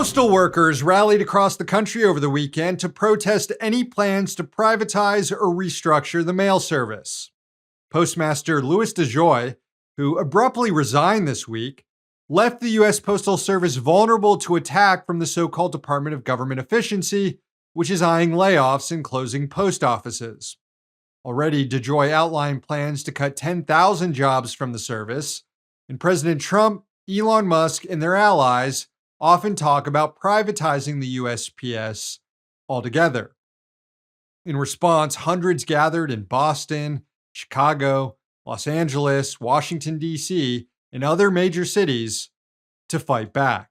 Postal workers rallied across the country over the weekend to protest any plans to privatize or restructure the mail service. Postmaster Louis DeJoy, who abruptly resigned this week, left the U.S. Postal Service vulnerable to attack from the so-called Department of Government Efficiency, which is eyeing layoffs and closing post offices. Already, DeJoy outlined plans to cut 10,000 jobs from the service, and President Trump, Elon Musk, and their allies often talk about privatizing the USPS altogether. In response, hundreds gathered in Boston, Chicago, Los Angeles, Washington, D.C., and other major cities to fight back.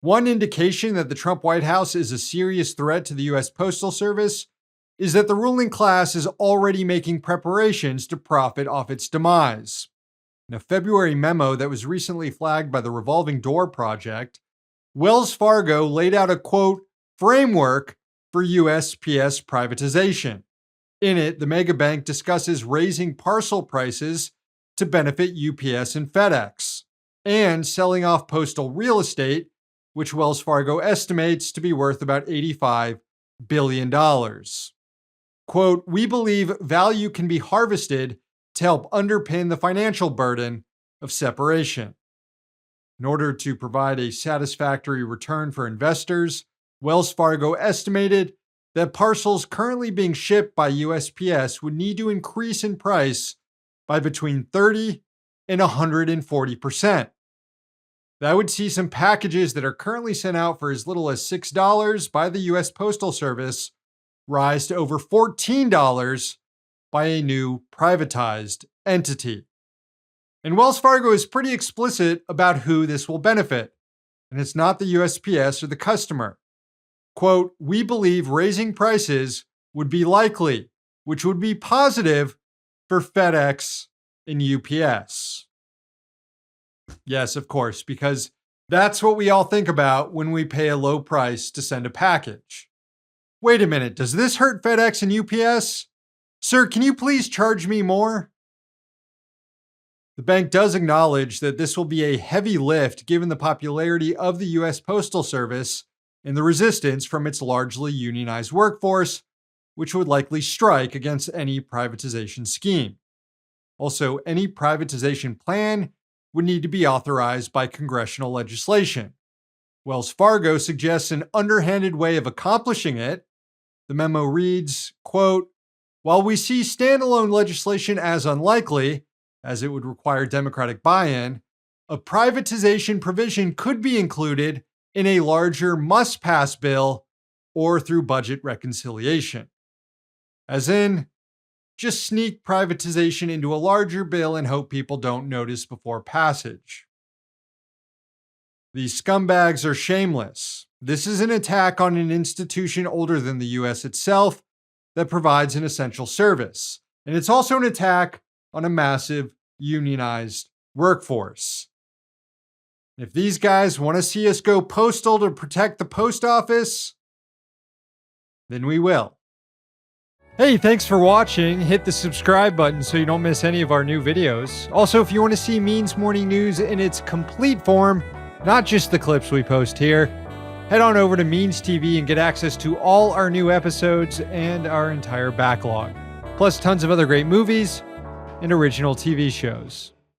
One indication that the Trump White House is a serious threat to the U.S. Postal Service is that the ruling class is already making preparations to profit off its demise. In a February memo that was recently flagged by the Revolving Door Project, Wells Fargo laid out a, quote, framework for USPS privatization. In it, the megabank discusses raising parcel prices to benefit UPS and FedEx, and selling off postal real estate, which Wells Fargo estimates to be worth about $85 billion. Quote, we believe value can be harvested to help underpin the financial burden of separation. In order to provide a satisfactory return for investors, Wells Fargo estimated that parcels currently being shipped by USPS would need to increase in price by between 30 and 140%. That would see some packages that are currently sent out for as little as $6 by the U.S. Postal Service rise to over $14 by a new privatized entity. And Wells Fargo is pretty explicit about who this will benefit, and it's not the USPS or the customer. Quote, we believe raising prices would be likely, which would be positive for FedEx and UPS. Yes, of course, because that's what we all think about when we pay a low price to send a package. Wait a minute, does this hurt FedEx and UPS? Sir, can you please charge me more? The bank does acknowledge that this will be a heavy lift given the popularity of the U.S. Postal Service and the resistance from its largely unionized workforce, which would likely strike against any privatization scheme. Also, any privatization plan would need to be authorized by congressional legislation. Wells Fargo suggests an underhanded way of accomplishing it. The memo reads, quote, while we see standalone legislation as unlikely, as it would require Democratic buy-in, a privatization provision could be included in a larger must-pass bill or through budget reconciliation. As in, just sneak privatization into a larger bill and hope people don't notice before passage. These scumbags are shameless. This is an attack on an institution older than the U.S. itself that provides an essential service. And it's also an attack on a massive unionized workforce. If these guys want to see us go postal to protect the post office, then we will. Hey, thanks for watching. Hit the subscribe button so you don't miss any of our new videos. Also, if you want to see Means Morning News in its complete form, not just the clips we post here, head on over to Means TV and get access to all our new episodes and our entire backlog, plus tons of other great movies and original TV shows.